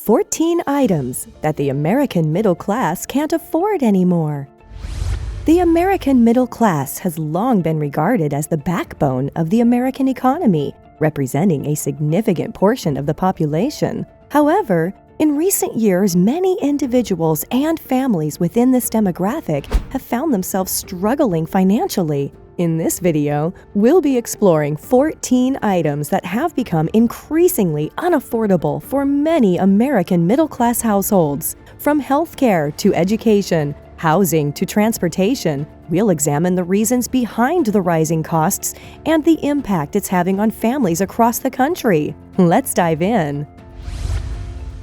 14 items that the American middle class can't afford anymore. The American middle class has long been regarded as the backbone of the American economy, representing a significant portion of the population. However, in recent years, many individuals and families within this demographic have found themselves struggling financially. In this video, we'll be exploring 14 items that have become increasingly unaffordable for many American middle-class households. From healthcare to education, housing to transportation, we'll examine the reasons behind the rising costs and the impact it's having on families across the country. Let's dive in.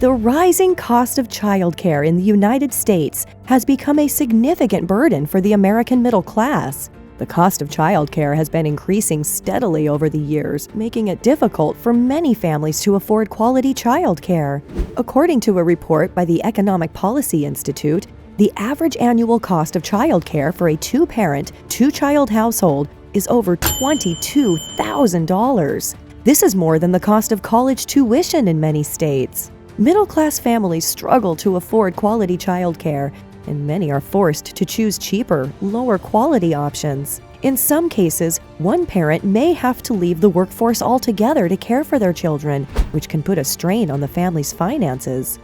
The rising cost of childcare in the United States has become a significant burden for the American middle class. The cost of childcare has been increasing steadily over the years, making it difficult for many families to afford quality childcare. According to a report by the Economic Policy Institute, the average annual cost of childcare for a two-parent, two-child household is over $22,000. This is more than the cost of college tuition in many states. Middle-class families struggle to afford quality childcare, and many are forced to choose cheaper, lower-quality options. In some cases, one parent may have to leave the workforce altogether to care for their children, which can put a strain on the family's finances.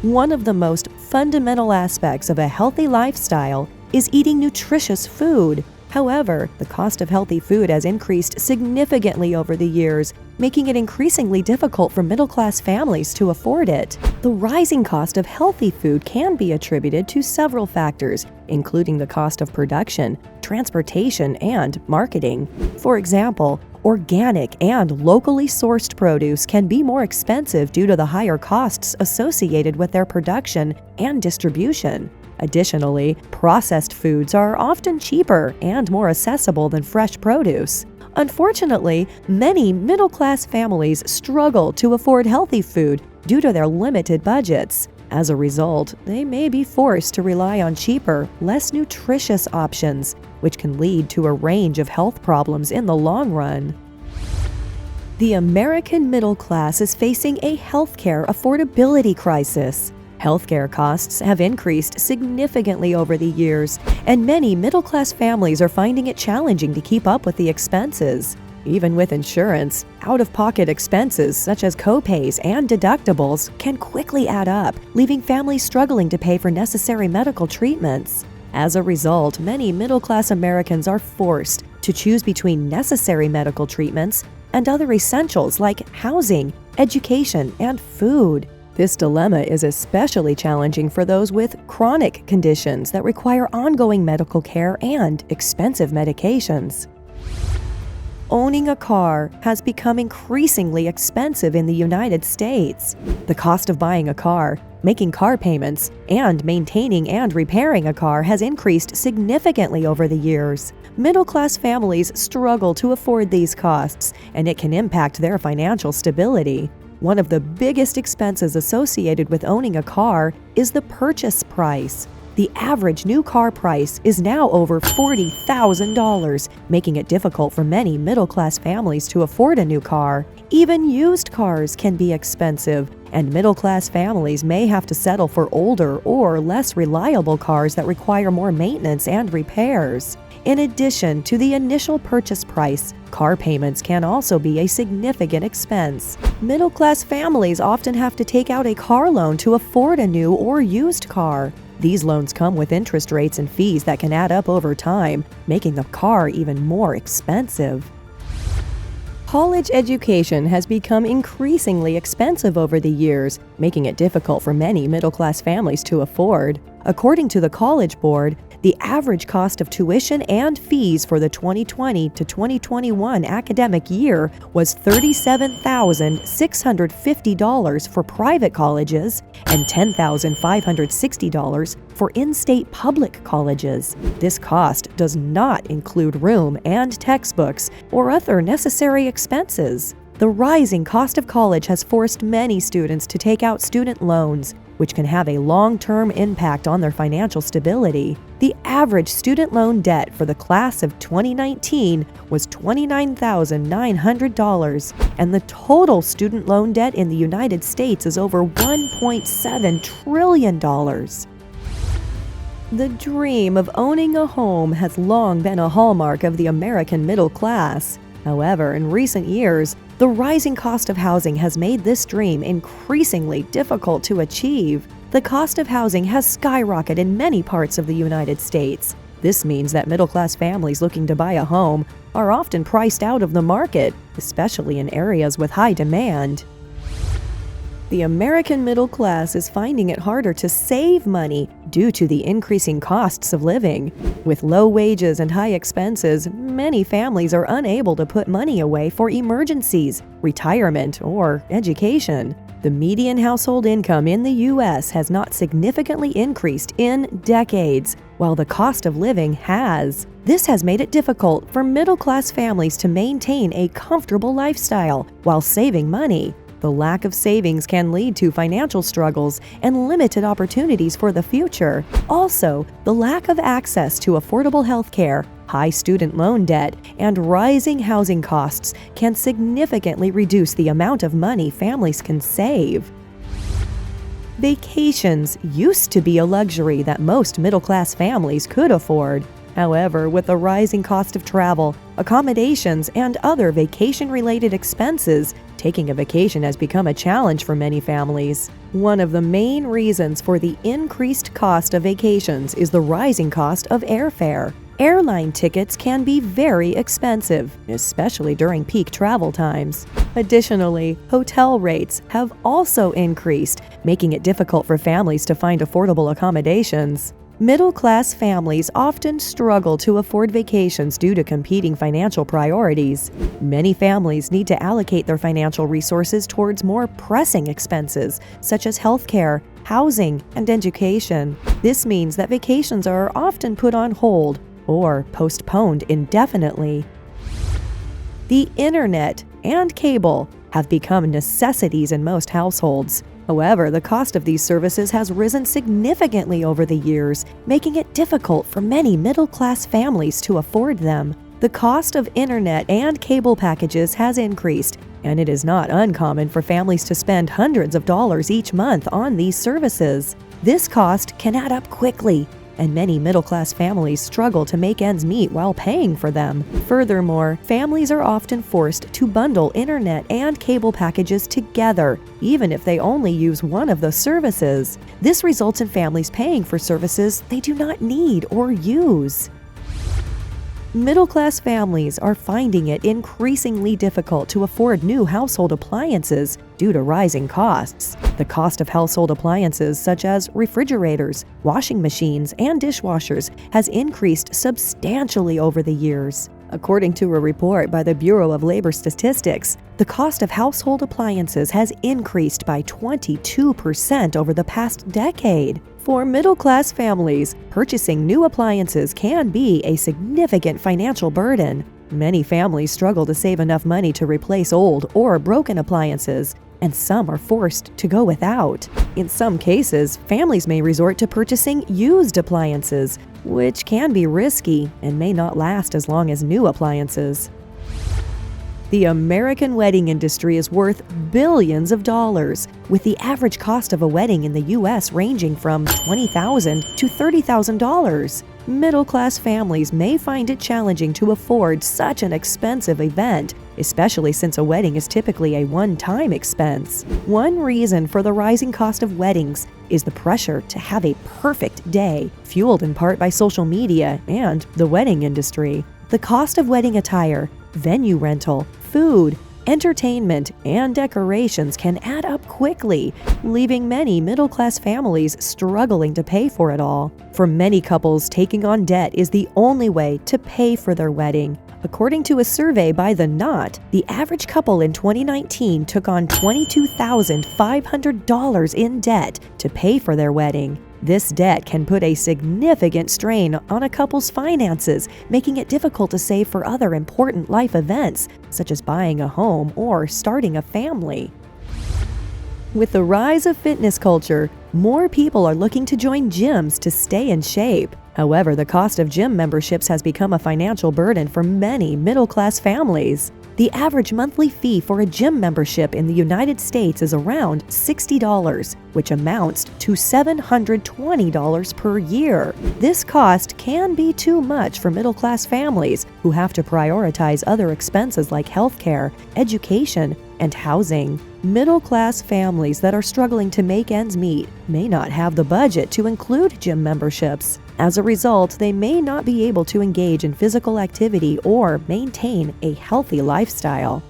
One of the most fundamental aspects of a healthy lifestyle is eating nutritious food. However, the cost of healthy food has increased significantly over the years, making it increasingly difficult for middle-class families to afford it. The rising cost of healthy food can be attributed to several factors, including the cost of production, transportation, and marketing. For example, organic and locally sourced produce can be more expensive due to the higher costs associated with their production and distribution. Additionally, processed foods are often cheaper and more accessible than fresh produce. Unfortunately, many middle-class families struggle to afford healthy food due to their limited budgets. As a result, they may be forced to rely on cheaper, less nutritious options, which can lead to a range of health problems in the long run. The American middle class is facing a healthcare affordability crisis. Healthcare costs have increased significantly over the years, and many middle-class families are finding it challenging to keep up with the expenses. Even with insurance, out-of-pocket expenses such as co-pays and deductibles can quickly add up, leaving families struggling to pay for necessary medical treatments. As a result, many middle-class Americans are forced to choose between necessary medical treatments and other essentials like housing, education, and food. This dilemma is especially challenging for those with chronic conditions that require ongoing medical care and expensive medications. Owning a car has become increasingly expensive in the United States. The cost of buying a car, making car payments, and maintaining and repairing a car has increased significantly over the years. Middle-class families struggle to afford these costs, and it can impact their financial stability. One of the biggest expenses associated with owning a car is the purchase price. The average new car price is now over $40,000, making it difficult for many middle-class families to afford a new car. Even used cars can be expensive, and middle-class families may have to settle for older or less reliable cars that require more maintenance and repairs. In addition to the initial purchase price, car payments can also be a significant expense. Middle-class families often have to take out a car loan to afford a new or used car. These loans come with interest rates and fees that can add up over time, making the car even more expensive. College education has become increasingly expensive over the years, making it difficult for many middle-class families to afford. According to the College Board, the average cost of tuition and fees for the 2020 to 2021 academic year was $37,650 for private colleges and $10,560 for in-state public colleges. This cost does not include room and textbooks or other necessary expenses. The rising cost of college has forced many students to take out student loans, which can have a long-term impact on their financial stability. The average student loan debt for the class of 2019 was $29,900, and the total student loan debt in the United States is over $1.7 trillion. The dream of owning a home has long been a hallmark of the American middle class. However, in recent years, the rising cost of housing has made this dream increasingly difficult to achieve. The cost of housing has skyrocketed in many parts of the United States. This means that middle-class families looking to buy a home are often priced out of the market, especially in areas with high demand. The American middle class is finding it harder to save money due to the increasing costs of living. With low wages and high expenses, many families are unable to put money away for emergencies, retirement, or education. The median household income in the U.S. has not significantly increased in decades, while the cost of living has. This has made it difficult for middle-class families to maintain a comfortable lifestyle while saving money. The lack of savings can lead to financial struggles and limited opportunities for the future. Also, the lack of access to affordable health care, high student loan debt, and rising housing costs can significantly reduce the amount of money families can save. Vacations used to be a luxury that most middle-class families could afford. However, with the rising cost of travel, accommodations, and other vacation-related expenses, taking a vacation has become a challenge for many families. One of the main reasons for the increased cost of vacations is the rising cost of airfare. Airline tickets can be very expensive, especially during peak travel times. Additionally, hotel rates have also increased, making it difficult for families to find affordable accommodations. Middle-class families often struggle to afford vacations due to competing financial priorities. Many families need to allocate their financial resources towards more pressing expenses, such as healthcare, housing, and education. This means that vacations are often put on hold or postponed indefinitely. The internet and cable have become necessities in most households. However, the cost of these services has risen significantly over the years, making it difficult for many middle-class families to afford them. The cost of internet and cable packages has increased, and it is not uncommon for families to spend hundreds of dollars each month on these services. This cost can add up quickly, and many middle-class families struggle to make ends meet while paying for them. Furthermore, families are often forced to bundle internet and cable packages together, even if they only use one of the services. This results in families paying for services they do not need or use. Middle-class families are finding it increasingly difficult to afford new household appliances due to rising costs. The cost of household appliances such as refrigerators, washing machines, and dishwashers has increased substantially over the years. According to a report by the Bureau of Labor Statistics, the cost of household appliances has increased by 22% over the past decade. For middle-class families, purchasing new appliances can be a significant financial burden. Many families struggle to save enough money to replace old or broken appliances, and some are forced to go without. In some cases, families may resort to purchasing used appliances, which can be risky and may not last as long as new appliances. The American wedding industry is worth billions of dollars, with the average cost of a wedding in the U.S. ranging from $20,000 to $30,000. Middle-class families may find it challenging to afford such an expensive event, especially since a wedding is typically a one-time expense. One reason for the rising cost of weddings is the pressure to have a perfect day, fueled in part by social media and the wedding industry. The cost of wedding attire, venue rental, food, entertainment, and decorations can add up quickly, leaving many middle-class families struggling to pay for it all. For many couples, taking on debt is the only way to pay for their wedding. According to a survey by The Knot, the average couple in 2019 took on $22,500 in debt to pay for their wedding. This debt can put a significant strain on a couple's finances, making it difficult to save for other important life events, such as buying a home or starting a family. With the rise of fitness culture, more people are looking to join gyms to stay in shape. However, the cost of gym memberships has become a financial burden for many middle-class families. The average monthly fee for a gym membership in the United States is around $60, which amounts to $720 per year. This cost can be too much for middle-class families who have to prioritize other expenses like healthcare, education, and housing. Middle-class families that are struggling to make ends meet may not have the budget to include gym memberships. As a result, they may not be able to engage in physical activity or maintain a healthy lifestyle.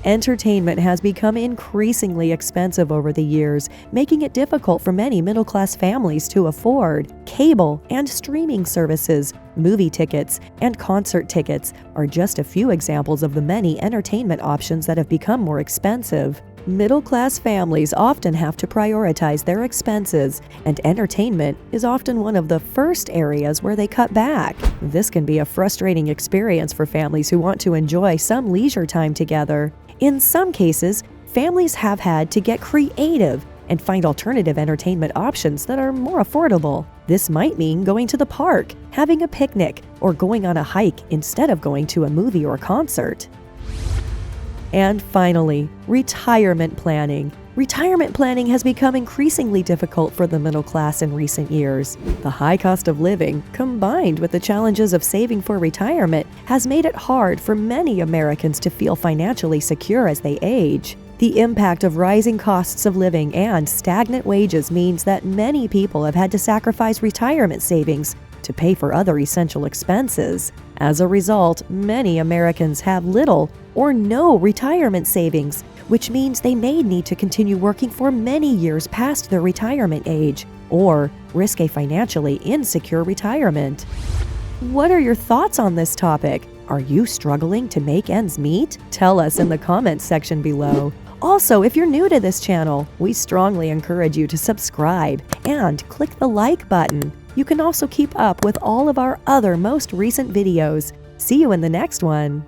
Entertainment has become increasingly expensive over the years, making it difficult for many middle-class families to afford. Cable and streaming services, movie tickets, and concert tickets are just a few examples of the many entertainment options that have become more expensive. Middle-class families often have to prioritize their expenses, and entertainment is often one of the first areas where they cut back. This can be a frustrating experience for families who want to enjoy some leisure time together. In some cases, families have had to get creative and find alternative entertainment options that are more affordable. This might mean going to the park, having a picnic, or going on a hike instead of going to a movie or concert. And finally, retirement planning. Retirement planning has become increasingly difficult for the middle class in recent years. The high cost of living, combined with the challenges of saving for retirement, has made it hard for many Americans to feel financially secure as they age. The impact of rising costs of living and stagnant wages means that many people have had to sacrifice retirement savings to pay for other essential expenses. As a result, many Americans have little or no retirement savings, which means they may need to continue working for many years past their retirement age or risk a financially insecure retirement. What are your thoughts on this topic? Are you struggling to make ends meet? Tell us in the comments section below. Also, if you're new to this channel, we strongly encourage you to subscribe and click the like button. You can also keep up with all of our other most recent videos. See you in the next one.